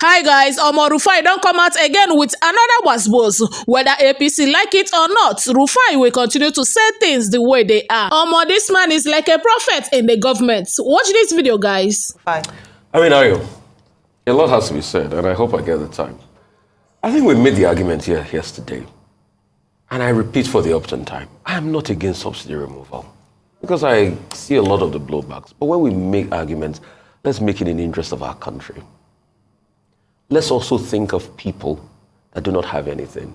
Hi guys, Rufai don't come out again with another wasbos. Whether APC like it or not, Rufai will continue to say things the way they are. This man is like a prophet in the government. Watch this video, guys. Hi. Ayo, a lot has to be said, and I hope I get the time. I think we made the argument here yesterday, and I repeat for the upton time, I am not against subsidy removal, because I see a lot of the blowbacks. But when we make arguments, let's make it in the interest of our country. Let's also think of people that do not have anything.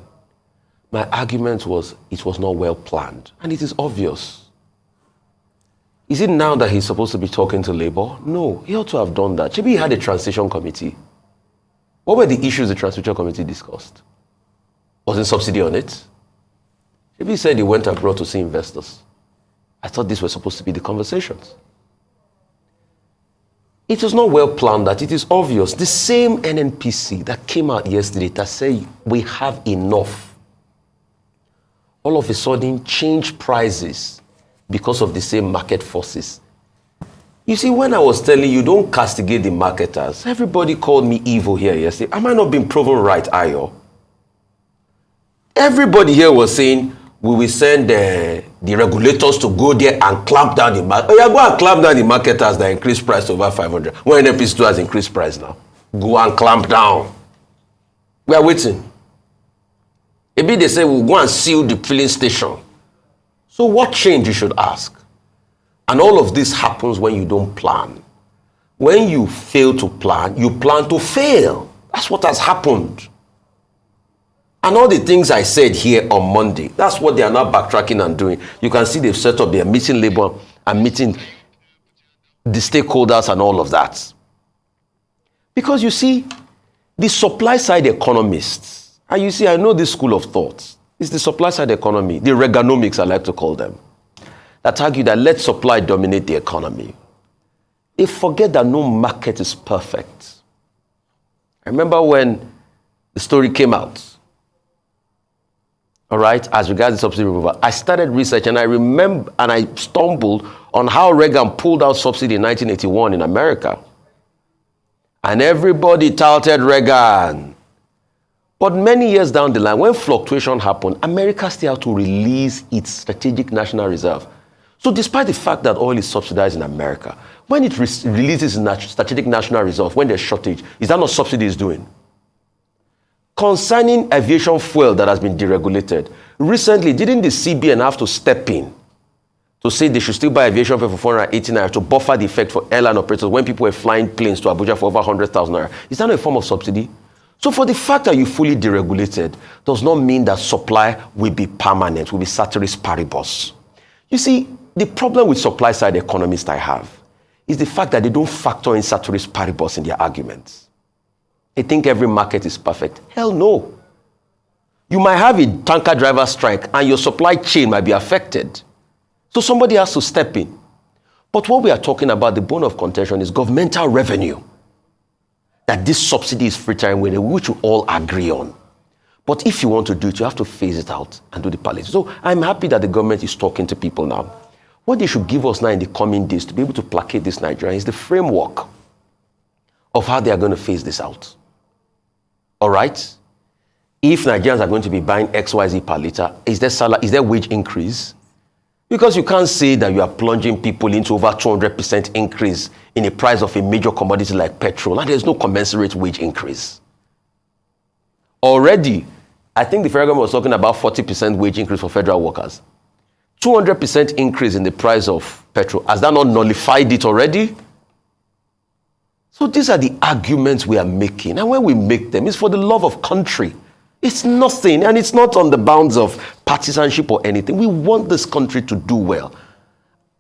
My argument was it was not well planned, and it is obvious. Is it now that he's supposed to be talking to Labour? No, he ought to have done that. Maybe he had a transition committee. What were the issues the transition committee discussed? Wasn't subsidy on it? Maybe he said he went abroad to see investors. I thought these were supposed to be the conversations. It was not well planned that it is obvious. The same NNPC that came out yesterday that said we have enough, all of a sudden changed prices because of the same market forces. You see, when I was telling you don't castigate the marketers, everybody called me evil here yesterday. Am I not being proven right, Ayo? Everybody here was saying we will send the regulators to go there and clamp down the market. Oh, yeah, go and clamp down the marketers that increase price over 500. When NPC has increased price now, go and clamp down. We are waiting. Maybe they say we'll go and seal the filling station. So what change, you should ask? And all of this happens when you don't plan. When you fail to plan, you plan to fail. That's what has happened. And all the things I said here on Monday, that's what they are now backtracking and doing. You can see they've set up their meeting Labour and meeting the stakeholders and all of that. Because you see, the supply side economists, and you see, I know this school of thought, it's the supply side economy, the Reaganomics I like to call them, that argue that let supply dominate the economy. They forget that no market is perfect. I remember when the story came out, all right, as regards the subsidy removal, I started research and I remember and I stumbled on how Reagan pulled out subsidy in 1981 in America. And everybody touted Reagan. But many years down the line, when fluctuation happened, America still had to release its strategic national reserve. So despite the fact that oil is subsidized in America, when it releases its strategic national reserve, when there's shortage, is that not subsidy is doing? Concerning aviation fuel that has been deregulated, recently, didn't the CBN have to step in to say they should still buy aviation fuel for 480 naira to buffer the effect for airline operators when people were flying planes to Abuja for over 100,000 naira? Is that not a form of subsidy? So for the fact that you fully deregulated does not mean that supply will be permanent, will be ceteris paribus. You see, the problem with supply side economists I have is the fact that they don't factor in ceteris paribus in their arguments. They think every market is perfect. Hell no. You might have a tanker driver strike and your supply chain might be affected. So somebody has to step in. But what we are talking about, the bone of contention, is governmental revenue. That this subsidy is frittering with, which we all agree on. But if you want to do it, you have to phase it out and do the palliative. So I'm happy that the government is talking to people now. What they should give us now in the coming days to be able to placate this Nigeria is the framework of how they are going to phase this out. All right? If Nigerians are going to be buying XYZ per litre, is there wage increase? Because you can't say that you are plunging people into over 200% increase in the price of a major commodity like petrol, and there's no commensurate wage increase. Already, I think the federal government was talking about 40% wage increase for federal workers. 200% increase in the price of petrol. Has that not nullified it already? So these are the arguments we are making. And when we make them, it's for the love of country. It's nothing, and it's not on the bounds of partisanship or anything. We want this country to do well.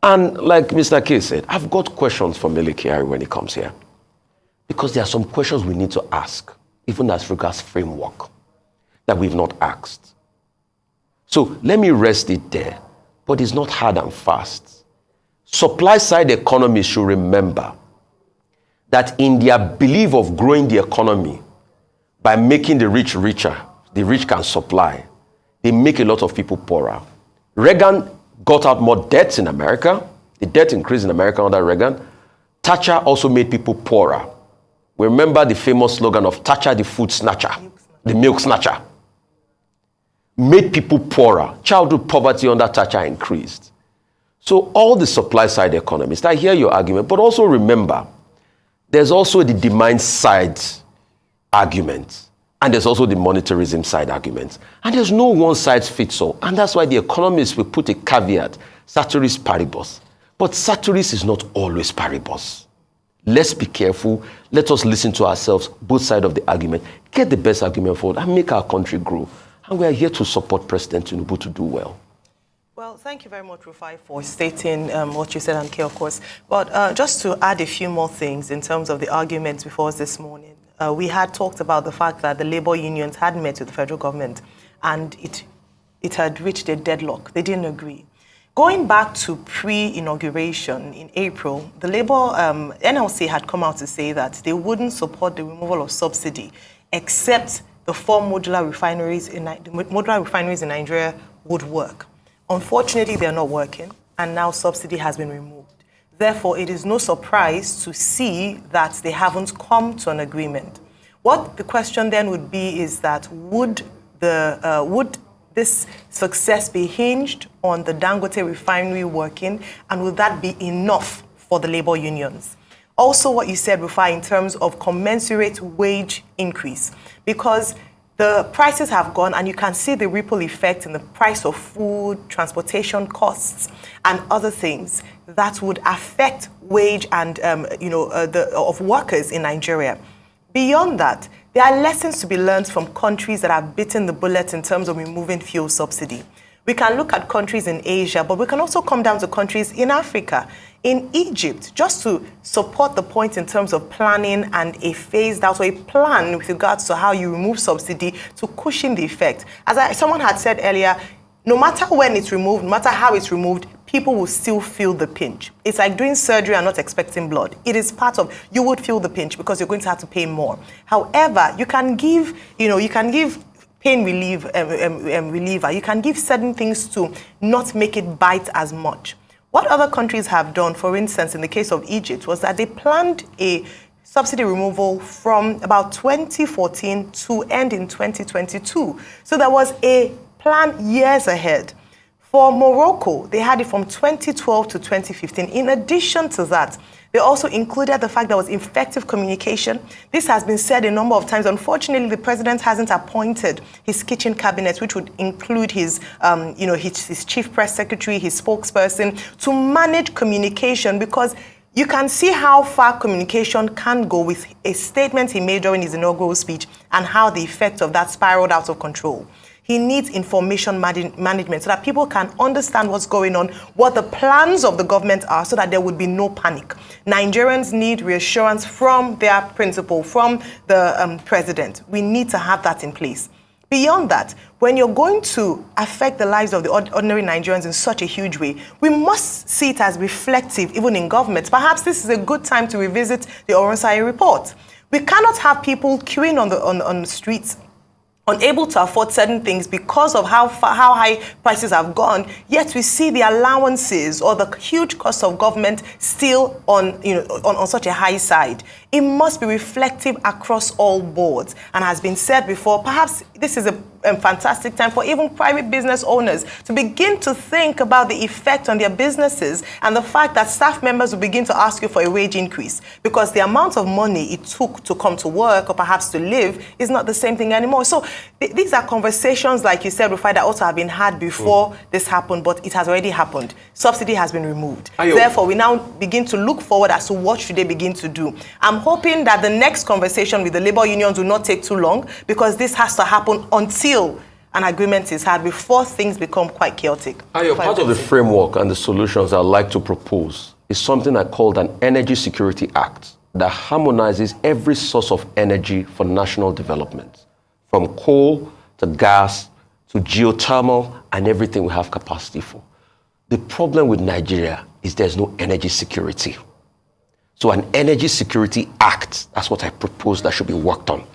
And like Mr. K said, I've got questions for Mele Kyari when he comes here. Because there are some questions we need to ask, even as regards framework, that we've not asked. So let me rest it there. But it's not hard and fast. Supply side economists should remember that in their belief of growing the economy by making the rich richer, the rich can supply, they make a lot of people poorer. Reagan got out more debts in America. The debt increased in America under Reagan. Thatcher also made people poorer. We remember the famous slogan of Thatcher the food snatcher, the milk snatcher. Made people poorer. Childhood poverty under Thatcher increased. So all the supply side economists, I hear your argument, but also remember, there's also the demand side argument, and there's also the monetarism side argument. And there's no one size fits all. And that's why the economists will put a caveat, ceteris paribus. But ceteris is not always paribus. Let's be careful. Let us listen to ourselves, both sides of the argument, get the best argument forward, and make our country grow. And we are here to support President Tinubu to do well. Well, thank you very much, Rufai, for stating what you said, and Kay, of course. But just to add a few more things in terms of the arguments before us this morning, we had talked about the fact that the labor unions had met with the federal government and it had reached a deadlock. They didn't agree. Going back to pre-inauguration in April, the Labour NLC had come out to say that they wouldn't support the removal of subsidy except the 4 modular refineries in Nigeria would work. Unfortunately, they're not working, and now subsidy has been removed. Therefore, it is no surprise to see that they haven't come to an agreement. What the question then would be is that would this success be hinged on the Dangote refinery working, and would that be enough for the labor unions? Also, what you said, Rufai, in terms of commensurate wage increase, because the prices have gone, and you can see the ripple effect in the price of food, transportation costs, and other things that would affect wage and of workers in Nigeria. Beyond that, there are lessons to be learned from countries that have bitten the bullet in terms of removing fuel subsidy. We can look at countries in Asia, but we can also come down to countries in Africa. In Egypt, just to support the point in terms of planning and a phased out, or a plan with regards to how you remove subsidy to cushion the effect. As someone had said earlier, no matter when it's removed, no matter how it's removed, people will still feel the pinch. It's like doing surgery and not expecting blood. It is part of, you would feel the pinch because you're going to have to pay more. However, you can give pain reliever. You can give certain things to not make it bite as much. What other countries have done, for instance, in the case of Egypt, was that they planned a subsidy removal from about 2014 to end in 2022. So there was a plan years ahead. For Morocco, they had it from 2012 to 2015. In addition to that, they also included the fact there was effective communication. This has been said a number of times. Unfortunately, the president hasn't appointed his kitchen cabinet, which would include his chief press secretary, his spokesperson, to manage communication, because you can see how far communication can go with a statement he made during his inaugural speech and how the effect of that spiraled out of control. He needs information management so that people can understand what's going on, what the plans of the government are, so that there would be no panic. Nigerians need reassurance from their principal, from the president. We need to have that in place. Beyond that, when you're going to affect the lives of the ordinary Nigerians in such a huge way, we must see it as reflective, even in government. Perhaps this is a good time to revisit the Oronsai report. We cannot have people queuing on the streets, unable to afford certain things because of how high prices have gone, yet we see the allowances or the huge cost of government still on such a high side. It must be reflective across all boards. And has been said before, perhaps this is a fantastic time for even private business owners to begin to think about the effect on their businesses and the fact that staff members will begin to ask you for a wage increase because the amount of money it took to come to work or perhaps to live is not the same thing anymore. So these are conversations, like you said, Rufai, that also have been had before this happened, but it has already happened. Subsidy has been removed. Therefore, we now begin to look forward as to what should they begin to do. I'm hoping that the next conversation with the labor unions will not take too long, because this has to happen until an agreement is had, before things become quite chaotic. Part of the framework and the solutions I'd like to propose is something I called an Energy Security Act that harmonizes every source of energy for national development, from coal to gas to geothermal and everything we have capacity for. The problem with Nigeria is there's no energy security. So an Energy Security Act, that's what I propose that should be worked on.